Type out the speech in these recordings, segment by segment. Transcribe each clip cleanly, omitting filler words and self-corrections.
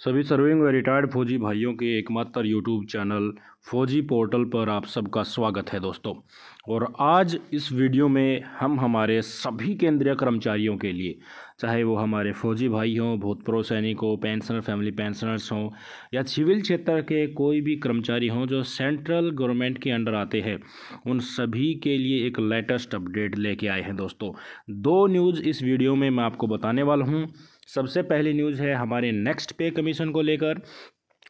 सभी सर्विंग व रिटायर्ड फौजी भाइयों के एकमात्र यूट्यूब चैनल फौजी पोर्टल पर आप सबका स्वागत है दोस्तों। और आज इस वीडियो में हम हमारे सभी केंद्रीय कर्मचारियों के लिए, चाहे वो हमारे फौजी भाई हों, भूतपूर्व सैनिक हो, पेंशनर फैमिली पेंशनर्स हों या सिविल क्षेत्र के कोई भी कर्मचारी हों जो सेंट्रल गवर्नमेंट के अंडर आते हैं, उन सभी के लिए एक लेटेस्ट अपडेट लेके आए हैं दोस्तों। दो न्यूज़ इस वीडियो में मैं आपको बताने वाला हूँ। सबसे पहली न्यूज़ है हमारे नेक्स्ट पे कमीशन को लेकर,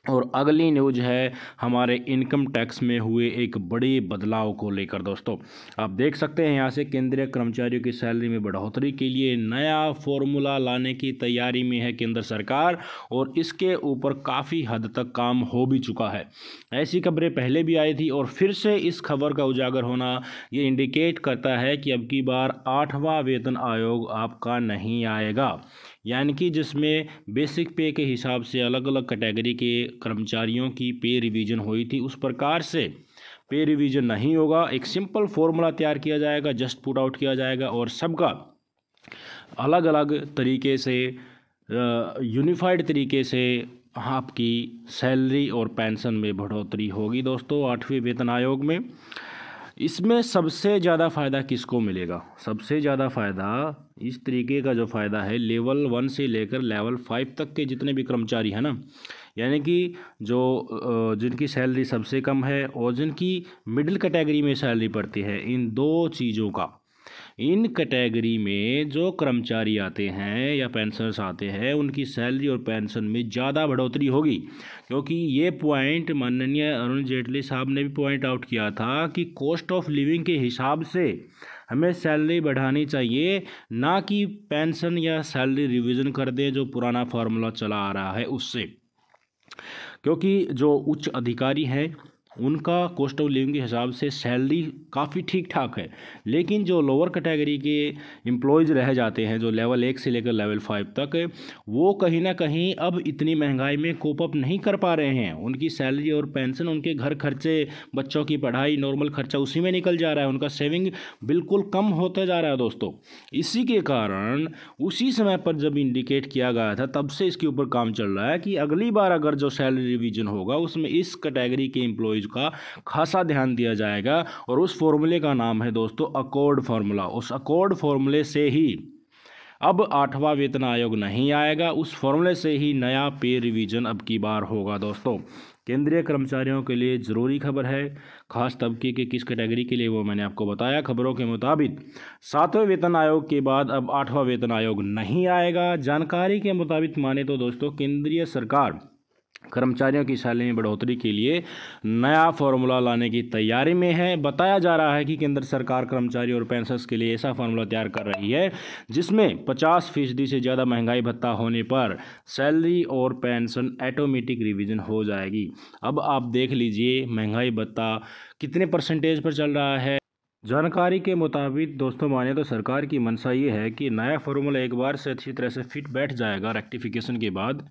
और अगली न्यूज़ है हमारे इनकम टैक्स में हुए एक बड़े बदलाव को लेकर। दोस्तों आप देख सकते हैं यहाँ से केंद्रीय कर्मचारियों की सैलरी में बढ़ोतरी के लिए नया फॉर्मूला लाने की तैयारी में है केंद्र सरकार, और इसके ऊपर काफ़ी हद तक काम हो भी चुका है। ऐसी खबरें पहले भी आई थी और फिर से इस खबर का उजागर होना ये इंडिकेट करता है कि अब की बार 8वां वेतन आयोग आपका नहीं आएगा, यानी कि जिसमें बेसिक पे के हिसाब से अलग अलग कैटेगरी के कर्मचारियों की पे रिवीजन हुई थी, उस प्रकार से पे रिवीजन नहीं होगा। एक सिंपल फॉर्मूला तैयार किया जाएगा, जस्ट पुट आउट किया जाएगा और सबका अलग अलग तरीके से यूनिफाइड तरीके से आपकी सैलरी और पेंशन में बढ़ोतरी होगी दोस्तों 8वें वेतन आयोग में। इसमें सबसे ज़्यादा फ़ायदा किसको मिलेगा? सबसे ज़्यादा फ़ायदा इस तरीके का जो फ़ायदा है, लेवल 1 से लेकर लेवल 5 तक के जितने भी कर्मचारी हैं ना, यानी कि जो जिनकी सैलरी सबसे कम है और जिनकी मिडिल कैटेगरी में सैलरी पड़ती है, इन दो चीज़ों का, इन कैटेगरी में जो कर्मचारी आते हैं या पेंशनर्स आते हैं, उनकी सैलरी और पेंशन में ज़्यादा बढ़ोतरी होगी। क्योंकि ये पॉइंट माननीय अरुण जेटली साहब ने भी पॉइंट आउट किया था कि कॉस्ट ऑफ लिविंग के हिसाब से हमें सैलरी बढ़ानी चाहिए, ना कि पेंशन या सैलरी रिवीजन कर दें जो पुराना फार्मूला चला आ रहा है उससे। क्योंकि जो उच्च अधिकारी हैं उनका कॉस्ट ऑफ लिविंग के हिसाब से सैलरी काफ़ी ठीक ठाक है, लेकिन जो लोअर कैटेगरी के एम्प्लॉयज़ रह जाते हैं, जो लेवल 1 से लेकर लेवल 5 तक, वो कहीं ना कहीं अब इतनी महंगाई में कोप अप नहीं कर पा रहे हैं। उनकी सैलरी और पेंशन, उनके घर खर्चे, बच्चों की पढ़ाई, नॉर्मल खर्चा उसी में निकल जा रहा है, उनका सेविंग बिल्कुल कम होता जा रहा है दोस्तों। इसी के कारण उसी समय पर जब इंडिकेट किया गया था, तब से इसके ऊपर काम चल रहा है कि अगली बार अगर जो सैलरी रिवीजन होगा उसमें इस कैटेगरी के एम्प्लॉयज़ का खासा ध्यान दिया जाएगा। और उस फॉर्मूले का नाम है दोस्तों अकॉर्ड फार्मूला। उस अकॉर्ड फार्मूले से ही अब 8वां वेतन आयोग नहीं आएगा, उस फॉर्मूले से ही नया पे रिवीजन अब की बार होगा दोस्तों। केंद्रीय कर्मचारियों के लिए ज़रूरी खबर है, खास तबके के किस कैटेगरी के लिए वो मैंने आपको बताया। खबरों के मुताबिक 7वें वेतन आयोग के बाद अब 8वां वेतन आयोग नहीं आएगा। जानकारी के मुताबिक माने तो दोस्तों केंद्रीय सरकार कर्मचारियों की सैलरी में बढ़ोतरी के लिए नया फार्मूला लाने की तैयारी में है। बताया जा रहा है कि केंद्र सरकार कर्मचारी और पेंशनर्स के लिए ऐसा फार्मूला तैयार कर रही है जिसमें 50% से ज़्यादा महंगाई भत्ता होने पर सैलरी और पेंशन ऑटोमेटिक रिवीजन हो जाएगी। अब आप देख लीजिए महंगाई भत्ता कितने परसेंटेज पर चल रहा है। जानकारी के मुताबिक दोस्तों माने तो सरकार की मंशा ये है कि नया फार्मूला एक बार से अच्छी तरह से फिट बैठ जाएगा रेक्टिफिकेशन के बाद,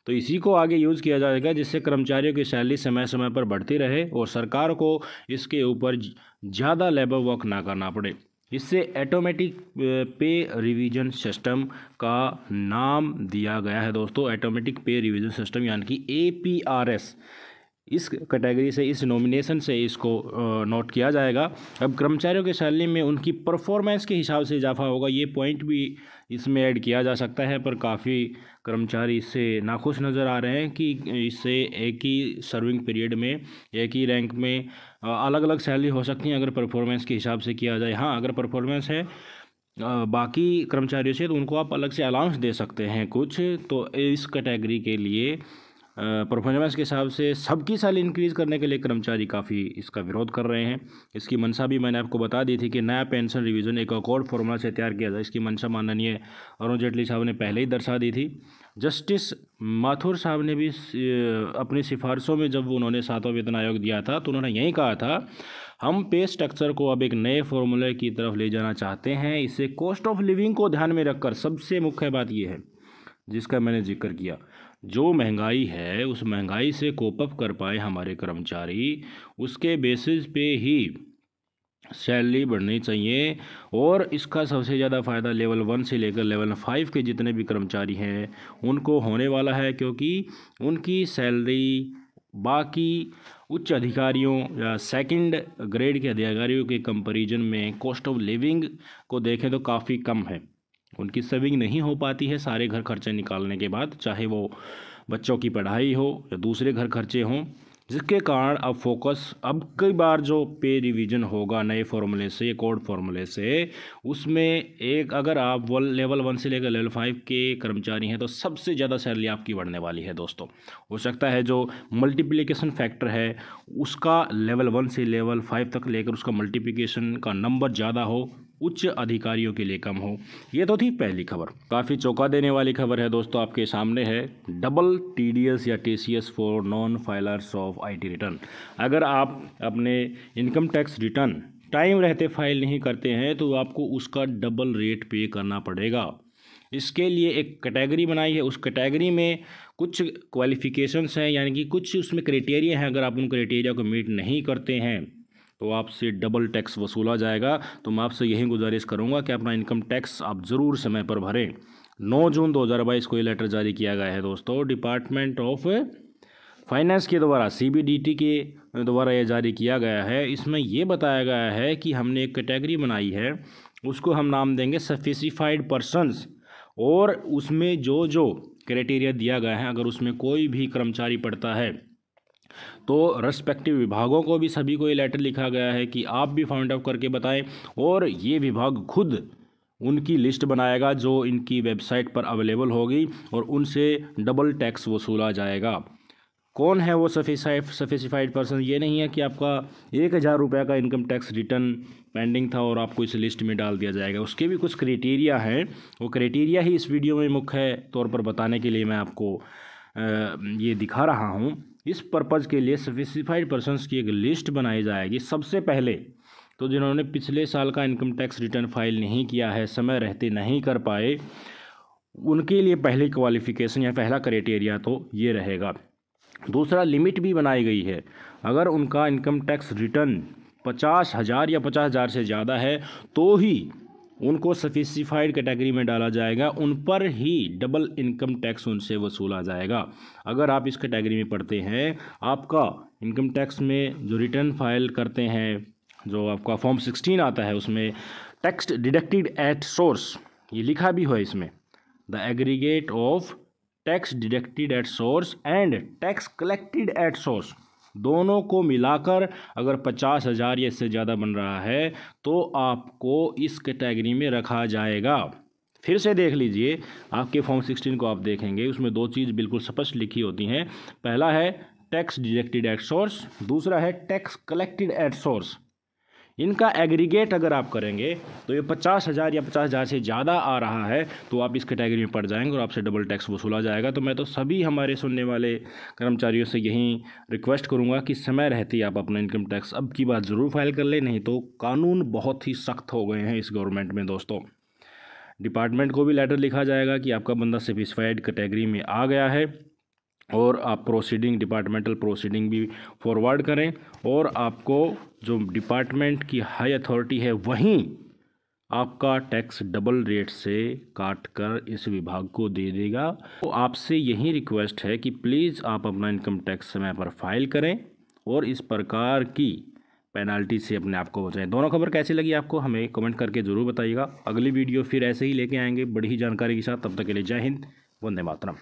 तो इसी को आगे यूज़ किया जाएगा जिससे कर्मचारियों की सैलरी समय समय पर बढ़ती रहे और सरकार को इसके ऊपर ज़्यादा लेबर वर्क ना करना पड़े। इससे ऑटोमेटिक पे रिवीजन सिस्टम का नाम दिया गया है दोस्तों, ऑटोमेटिक पे रिवीजन सिस्टम, यानी कि APRS। इस कैटेगरी से, इस नॉमिनेशन से इसको नोट किया जाएगा। अब कर्मचारियों के सैलरी में उनकी परफॉर्मेंस के हिसाब से इजाफा होगा, ये पॉइंट भी इसमें ऐड किया जा सकता है, पर काफ़ी कर्मचारी इससे नाखुश नज़र आ रहे हैं कि इससे एक ही सर्विंग पीरियड में एक ही रैंक में अलग अलग सैलरी हो सकती है अगर परफॉर्मेंस के हिसाब से किया जाए। हाँ, अगर परफॉर्मेंस है बाकी कर्मचारियों से तो उनको आप अलग से अलाउंस दे सकते हैं कुछ। तो इस कैटेगरी के लिए परफॉर्मेंस के हिसाब से सबकी सैलरी इंक्रीज़ करने के लिए कर्मचारी काफ़ी इसका विरोध कर रहे हैं। इसकी मंशा भी मैंने आपको बता दी थी कि नया पेंशन रिवीजन एक अकॉर्ड फार्मूला से तैयार किया जाए। इसकी मंशा माननीय अरुण जेटली साहब ने पहले ही दर्शा दी थी। जस्टिस माथुर साहब ने भी अपनी सिफारिशों में, जब उन्होंने 7वां वेतन आयोग दिया था, तो उन्होंने यही कहा था हम पे स्ट्रक्चर को अब एक नए फार्मूले की तरफ ले जाना चाहते हैं। इससे कॉस्ट ऑफ लिविंग को ध्यान में रखकर, सबसे मुख्य बात यह है जिसका मैंने जिक्र किया, जो महंगाई है उस महंगाई से कोप अप कर पाए हमारे कर्मचारी, उसके बेसिस पे ही सैलरी बढ़नी चाहिए। और इसका सबसे ज़्यादा फ़ायदा लेवल 1 से लेकर लेवल 5 के जितने भी कर्मचारी हैं उनको होने वाला है, क्योंकि उनकी सैलरी बाकी उच्च अधिकारियों या सेकंड ग्रेड के अधिकारियों के कंपैरिजन में कॉस्ट ऑफ लिविंग को देखें तो काफ़ी कम है। उनकी सेविंग नहीं हो पाती है सारे घर खर्चे निकालने के बाद, चाहे वो बच्चों की पढ़ाई हो या दूसरे घर खर्चे हों, जिसके कारण अब फोकस अब कई बार जो पे रिवीजन होगा नए फॉर्मूले से, कोड फॉर्मूले से, उसमें एक अगर आप लेवल 1 से लेकर लेवल 5 के कर्मचारी हैं तो सबसे ज़्यादा सैलरी आपकी बढ़ने वाली है दोस्तों। हो सकता है जो मल्टीप्लिकेशन फैक्टर है उसका लेवल 1 से लेवल 5 तक लेकर उसका मल्टीप्लिकेशन का नंबर ज़्यादा हो, उच्च अधिकारियों के लिए कम हो। ये तो थी पहली खबर। काफ़ी चौंका देने वाली खबर है दोस्तों, आपके सामने है डबल TDS या TCS for non filers of IT return. अगर आप अपने इनकम टैक्स रिटर्न टाइम रहते फाइल नहीं करते हैं तो आपको उसका डबल रेट पे करना पड़ेगा। इसके लिए एक कैटेगरी बनाई है, उस कैटेगरी में कुछ क्वालिफिकेशंस हैं, यानी कि कुछ उसमें क्राइटेरिया हैं। अगर आप उन क्राइटेरिया को मीट नहीं करते हैं तो आपसे डबल टैक्स वसूला जाएगा। तो मैं आपसे यही गुजारिश करूंगा कि अपना इनकम टैक्स आप ज़रूर समय पर भरें। 9 जून 2022 को ये लेटर जारी किया गया है दोस्तों, डिपार्टमेंट ऑफ फाइनेंस के द्वारा, CBDT के द्वारा ये जारी किया गया है। इसमें ये बताया गया है कि हमने एक कैटेगरी बनाई है, उसको हम नाम देंगे स्पेसिफाइड पर्सन्स, और उसमें जो जो क्राइटेरिया दिया गया है अगर उसमें कोई भी कर्मचारी पड़ता है तो रेस्पेक्टिव विभागों को भी सभी को ये लेटर लिखा गया है कि आप भी फाइंड आउट करके बताएं, और ये विभाग खुद उनकी लिस्ट बनाएगा जो इनकी वेबसाइट पर अवेलेबल होगी, और उनसे डबल टैक्स वसूला जाएगा। कौन है वो स्पेसिफाइड पर्सन? ये नहीं है कि आपका 1,000 रुपये का इनकम टैक्स रिटर्न पेंडिंग था और आपको इस लिस्ट में डाल दिया जाएगा। उसके भी कुछ क्राइटेरिया हैं, वो क्राइटेरिया ही इस वीडियो में मुख्य तौर पर बताने के लिए मैं आपको ये दिखा रहा हूँ। इस पर्पज़ के लिए स्पेसिफाइड पर्सन्स की एक लिस्ट बनाई जाएगी। सबसे पहले तो जिन्होंने पिछले साल का इनकम टैक्स रिटर्न फाइल नहीं किया है, समय रहते नहीं कर पाए, उनके लिए पहली क्वालिफिकेशन या पहला क्राइटेरिया तो ये रहेगा। दूसरा, लिमिट भी बनाई गई है। अगर उनका इनकम टैक्स रिटर्न 50,000 या 50,000 से ज़्यादा है तो ही उनको स्पेसिफाइड कैटेगरी में डाला जाएगा, उन पर ही डबल इनकम टैक्स उनसे वसूला जाएगा। अगर आप इस कैटेगरी में पढ़ते हैं, आपका इनकम टैक्स में जो रिटर्न फाइल करते हैं, जो आपका फॉर्म 16 आता है, उसमें टैक्स डिडक्टेड एट सोर्स ये लिखा भी है, इसमें the aggregate of tax deducted at source and tax collected at source, दोनों को मिलाकर अगर 50,000 या इससे ज़्यादा बन रहा है तो आपको इस कैटेगरी में रखा जाएगा। फिर से देख लीजिए, आपके फॉर्म 16 को आप देखेंगे, उसमें दो चीज़ बिल्कुल स्पष्ट लिखी होती हैं। पहला है टैक्स डिडक्टेड एट सोर्स, दूसरा है टैक्स कलेक्टेड एट सोर्स। इनका एग्रीगेट अगर आप करेंगे तो ये 50,000 या 50,000 से ज़्यादा आ रहा है तो आप इस कैटेगरी में पड़ जाएंगे और आपसे डबल टैक्स वसूला जाएगा। तो मैं तो सभी हमारे सुनने वाले कर्मचारियों से यही रिक्वेस्ट करूंगा कि समय रहते ही आप अपना इनकम टैक्स अब की बात ज़रूर फाइल कर लें, नहीं तो कानून बहुत ही सख्त हो गए हैं इस गवर्नमेंट में दोस्तों। डिपार्टमेंट को भी लेटर लिखा जाएगा कि आपका बंदा स्पेसिफाइड कैटेगरी में आ गया है, और आप प्रोसीडिंग, डिपार्टमेंटल प्रोसीडिंग भी फॉरवर्ड करें, और आपको जो डिपार्टमेंट की हाई अथॉरिटी है वहीं आपका टैक्स डबल रेट से काट कर इस विभाग को दे देगा। तो आपसे यही रिक्वेस्ट है कि प्लीज़ आप अपना इनकम टैक्स समय पर फाइल करें और इस प्रकार की पेनल्टी से अपने आप को बचाएं। दोनों खबर कैसी लगी आपको हमें कमेंट करके ज़रूर बताइएगा। अगली वीडियो फिर ऐसे ही लेके आएंगे बड़ी ही जानकारी के साथ। तब तक के लिए जय हिंद, वंदे मातरम।